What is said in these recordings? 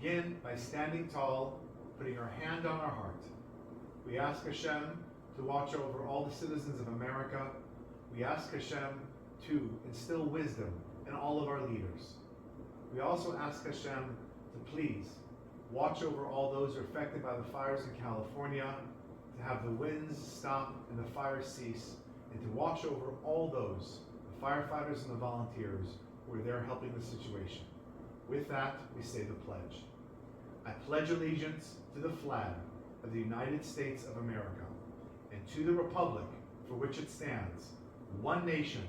begin by standing tall, putting our hand on our heart. We ask Hashem to watch over all the citizens of America. We ask Hashem to instill wisdom in all of our leaders. We also ask Hashem to please watch over all those who are affected by the fires in California, to have the winds stop and the fires cease, and to watch over all those, the firefighters and the volunteers, who are there helping the situation. With that, we say the pledge. I pledge allegiance to the flag of the United States of America and to the republic for which it stands, one nation,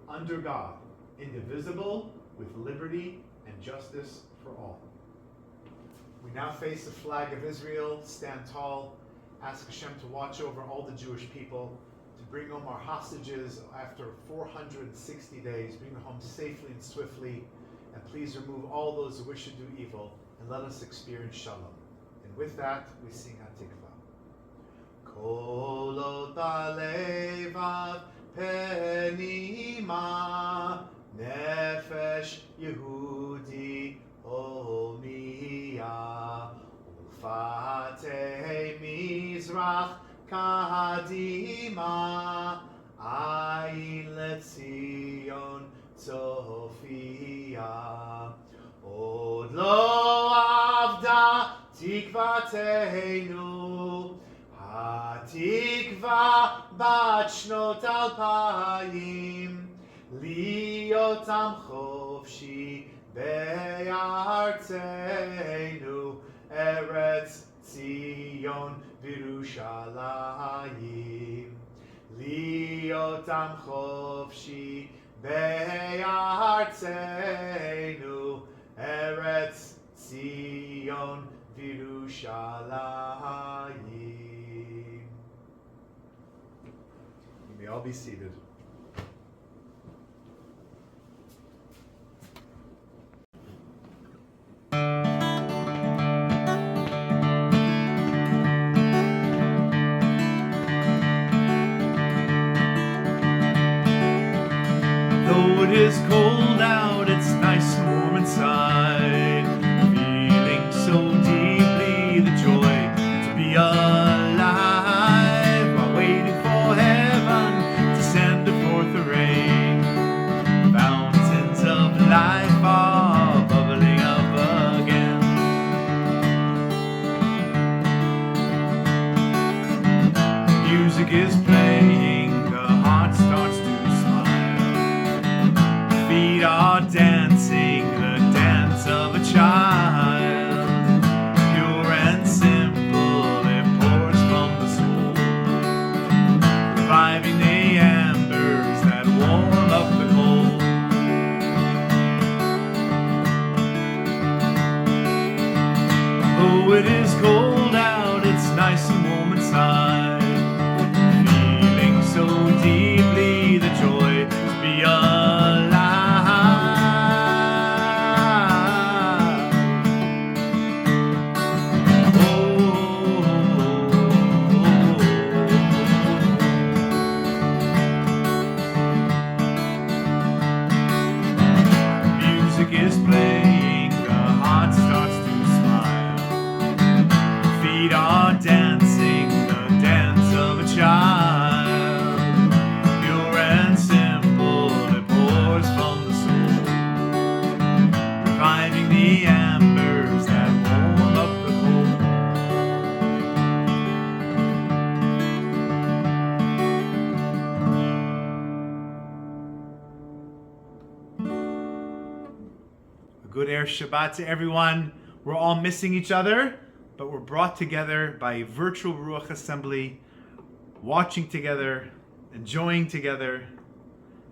under God, indivisible, with liberty and justice for all. We now face the flag of Israel, stand tall, ask Hashem to watch over all the Jewish people, to bring home our hostages after 460 days, bring them home safely and swiftly, and please remove all those who wish to do evil, and let us experience shalom. And with that, we sing Hatikva. Kolot alevav penima nefesh Yehudi Omiya Ufatei Mizrach Kadima Ayin Letzion Sophia Od lo avda tikvateinu Hatikva bat shnot alpayim Liot am chofshi be'artzeinu Eretz Tzion v'Yerushalayim Liot am chofshi be'artzeinu Eretz Tzion v'Yerushalayim. You may all be seated. Though it is cold out, it's nice and warm inside. Feeling so deeply the joy to be alive, while waiting for heaven to send forth the rain. Fountains of life are bubbling up again. Music is playing, the heart starts to feet are dancing, the dance of a child. Pure and simple, it pours from the soul, reviving the embers that warm up the cold. Though it is cold out, it's nice and warm inside. Feeling so deeply the joy to be alive. Is playing, the heart starts to smile. Feet are dancing, the dance of a child. Pure and simple, it pours from the soul, reviving the embers that warm up the Good Erev Shabbat to everyone. We're all missing each other, but we're brought together by a virtual Ruach assembly, watching together, enjoying together,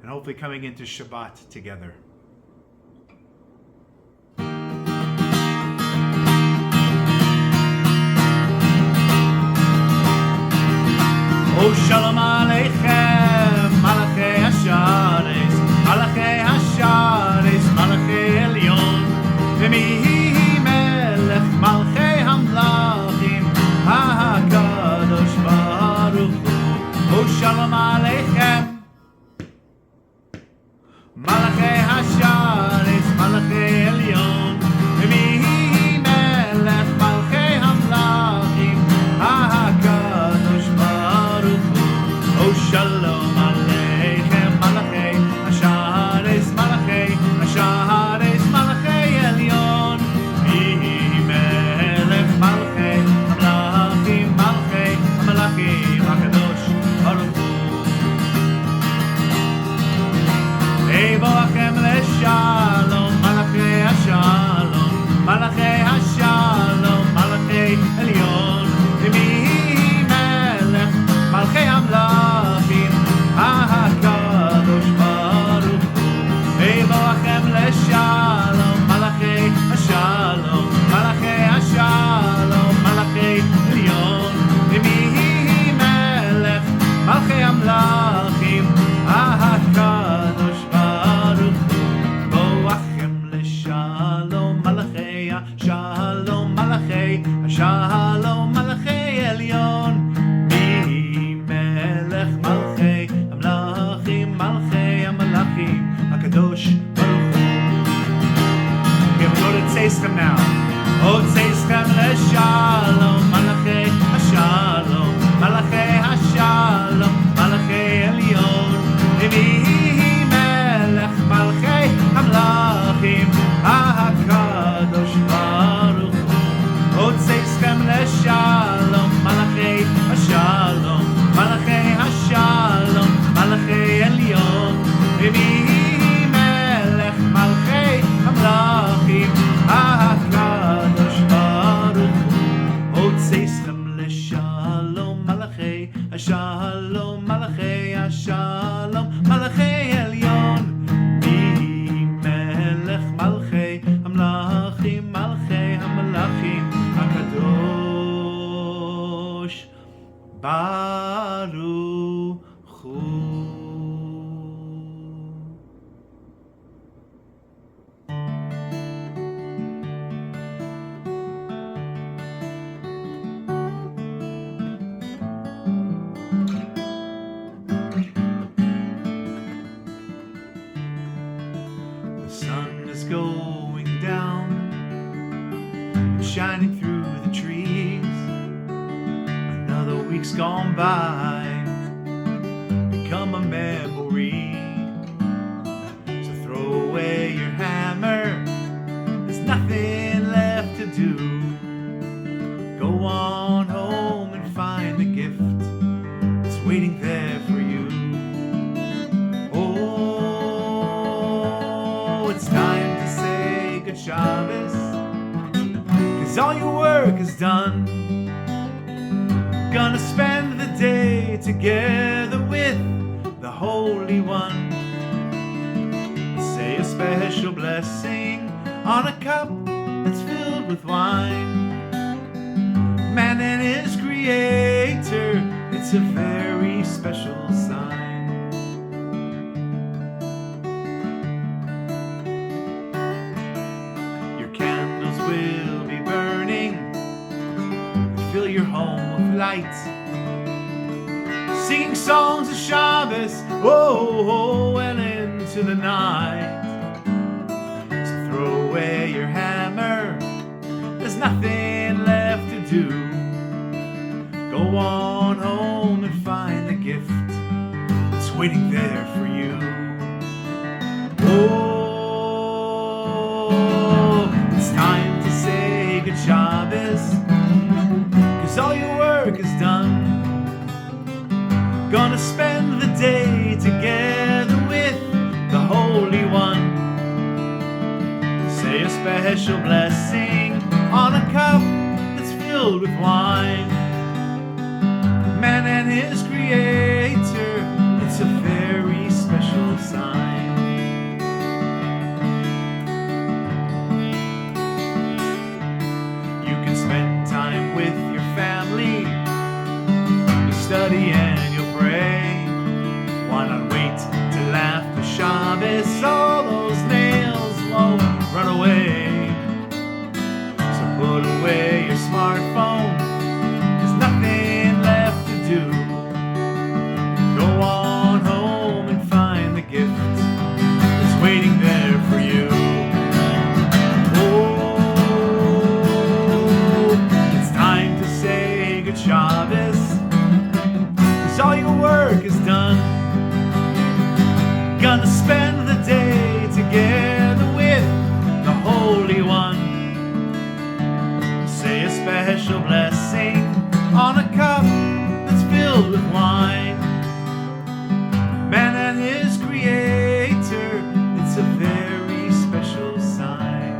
and hopefully coming into Shabbat together. Oh, Shalom Aleichem, Malachei Hashares, Malachei Hashares, Malachei Elyon, V'mihi Melech Malchei Hamlachim, HaKadosh Baruch Hu. Oh, Shalom Aleichem, Malachei Hashares, Malachei Elyon, V'mihi Melech Shalom Malachei Elyon, Mi Melech Malchei Hamlachim, Malchei Hamalachim, HaKadosh Baruch Hu. Okay, we'll go to Tzeichem now. Oh, Tzeichem LeShalom, Malachei HaShalom, Malachei HaShalom, Malachei Elyon, Mi Melech Malchei Hamlachim, HaKadosh Baruch Hu. Oh, Tzeichem LeShalom, Malachei HaShalom, Malachei HaShalom, Malachei Elyon, Mi Melech Malchei Hamlachim, HaKadosh Baruch Hu. Oh, Tzeichem LeShalom, Malachei HaShalom, Malachei HaShalom, Malachei Elyon, Mi Melech Malchei Hamlachim, Malchei Hamalachim, HaKadosh Baruch Hu. The sun is going down, shining through the trees. Another week's gone by, become a memory. So throw away your hammer, there's nothing left to do. Go on home and find the gift that's waiting there for you. Oh, it's time to say good Shabbos, 'cause all your work is done. Gonna spend the day together with the Holy One. Say a special blessing on a cup that's filled with wine. Man and his creator, it's a very special sign. Your candles will be burning, fill your home with light, singing songs of Shabbos, oh, well into the night. So throw away your hammer, there's nothing left to do. Go on home and find the gift that's waiting there for you. Oh, it's time to say good Shabbos, 'cause all your work is done. Gonna spend the day together with the Holy One. Say a special blessing on a cup that's filled with wine. Man and his creator, it's a very special sign. You can spend time with your family, you study and you'll pray. Why not wait till after Shabbos? All those nails won't run away. So put away your smartphone, there's nothing left to do. Go on home and find the gift that's waiting there for you. Oh, it's time to say good Shabbos, 'cause all your work is done. Gonna spend the day together with the Holy One. Say a special blessing on a cup that's filled with wine. Man and his creator, it's a very special sign.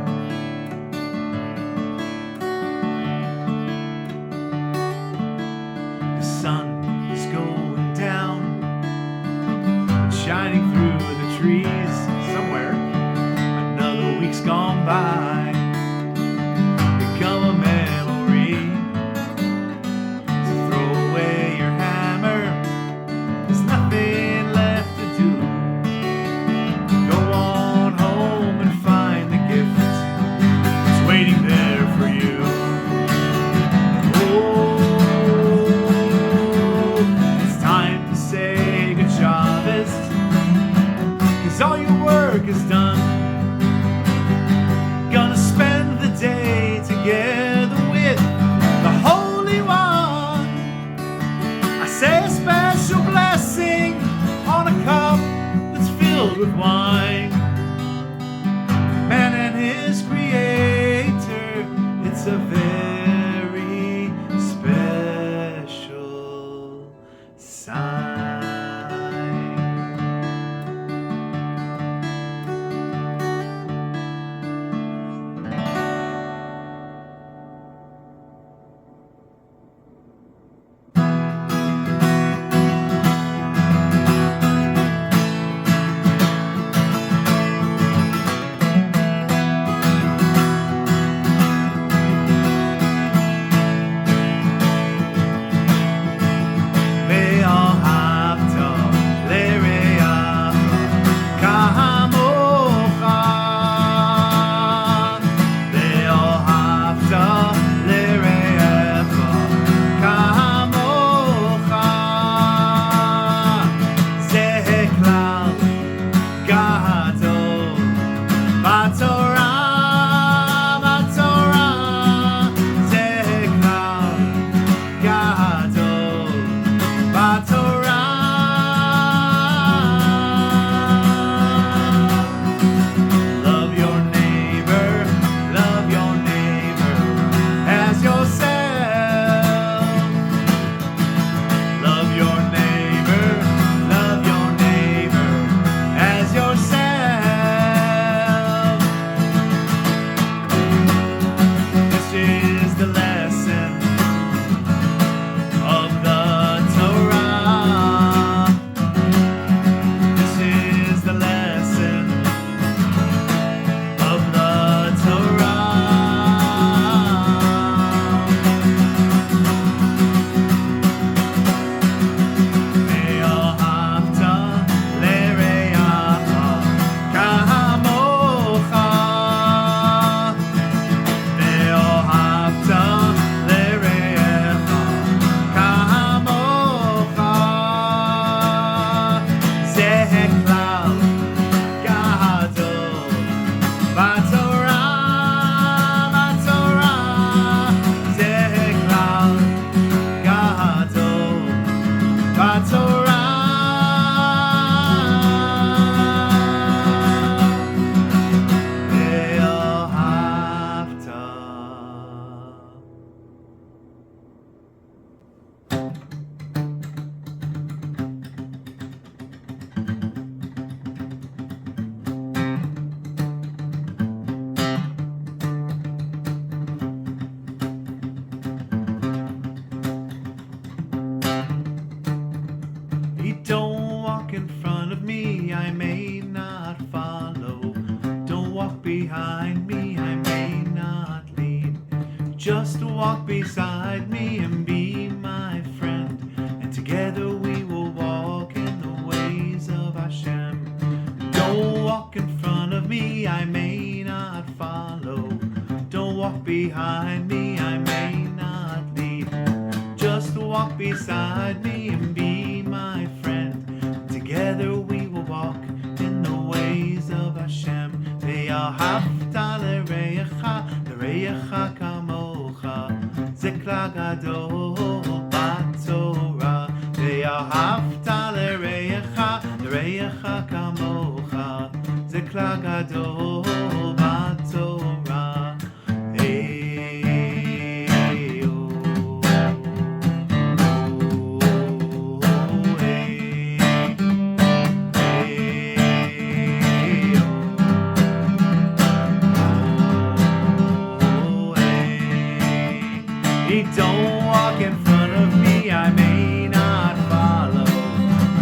The sun is going down, shining through the trees somewhere. Another week's gone by, become a memory. So throw away your hammer, smooth wine. Man and his creator, it's a very special sign. Don't walk in front of me, I may not follow. Don't walk behind me, I may not lead. Just walk beside me and be my friend, and together we will walk in the ways of Hashem. Don't walk in front of me, I may not follow. Don't walk behind me, I may not lead. Just walk beside me and be my friend. Together we will walk in the ways of Hashem. Ve'ahavta l'reyecha kamocha, ze kla gadol b'Torah. Ve'ahavta l'reyecha kamocha, ze kla gadol b'Torah. Don't walk in front of me, I may not follow.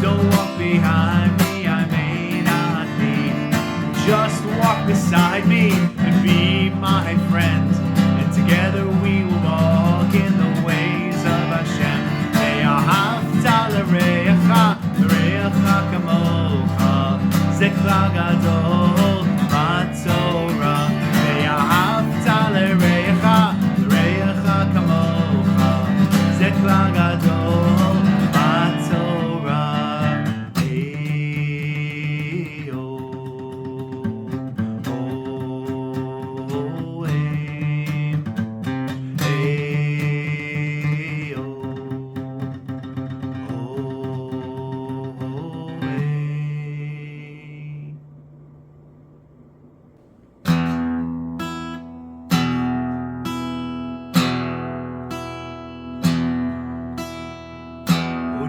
Don't walk behind me, I may not lead. Just walk beside me and be my friend, and together we will walk in the ways of Hashem. Ve'ahavta l'reyecha kamocha, ze kla gadol b'Torah. Ve'ahavta l'reyecha kamocha, ze kla gadol b'Torah. Hey, oh, hey.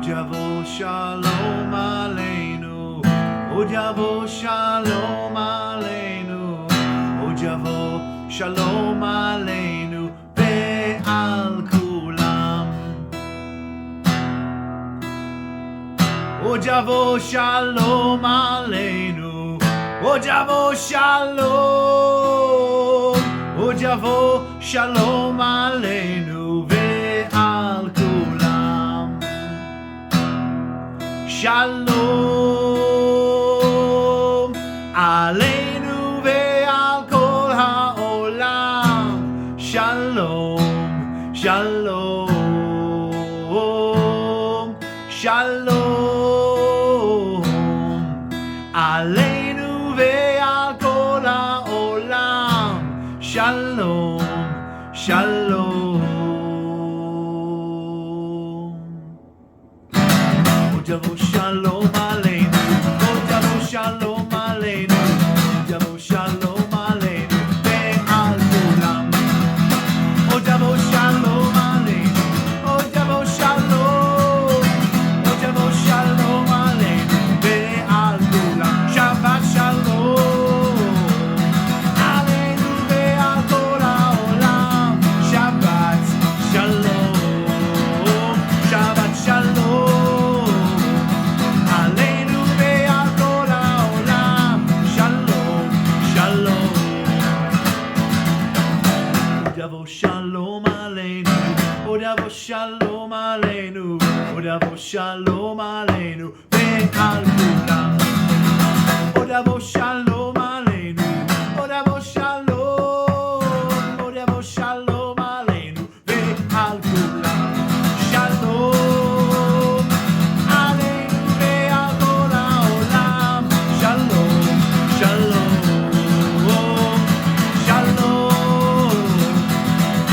Javo Shalom Aleinu, O Javo Shalom Aleinu, O Javo Shalom Aleinu, Ve'al Kulam. O Javo Shalom Aleinu, O Javo Shalom, O Javo Shalom Aleinu, Ve'al Kulam. Shalom Aleinu ve'al kol ha'olam. Shalom, shalom, shalom Aleinu ve'al kol ha'olam. Shalom, shalom. Javo Shalom Aleinu, O Javo Shalom Aleinu, Javo Shalom Aleinu, Ve'al Kulam. O Javo Shalom Aleinu, O Javo Shalom, O Javo Shalom Aleinu, Ve'al Kulam. Shabbat Shalom Aleinu ve'al kol ha'olam. Shabbat Shalom, Shabbat Shalom Aleinu ve'al kol ha'olam. Shalom, shalom. Javo Shalom Aleinu, O Javo Shalom Aleinu, O Javo Shalom Aleinu, ve'al kulam. O Javo Shalom Aleinu, O Javo Shalom, O Javo Shalom Aleinu, ve'al kulam. Shalom Aleinu ve'al kol ha'olam. Shalom, shalom, shalom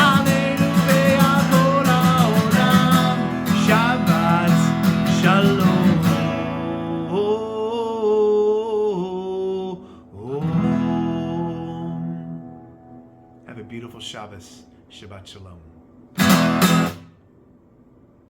Aleinu ve'al kol ha'olam. Shabbat Shalom. Have a beautiful Shabbos. Shabbat Shalom.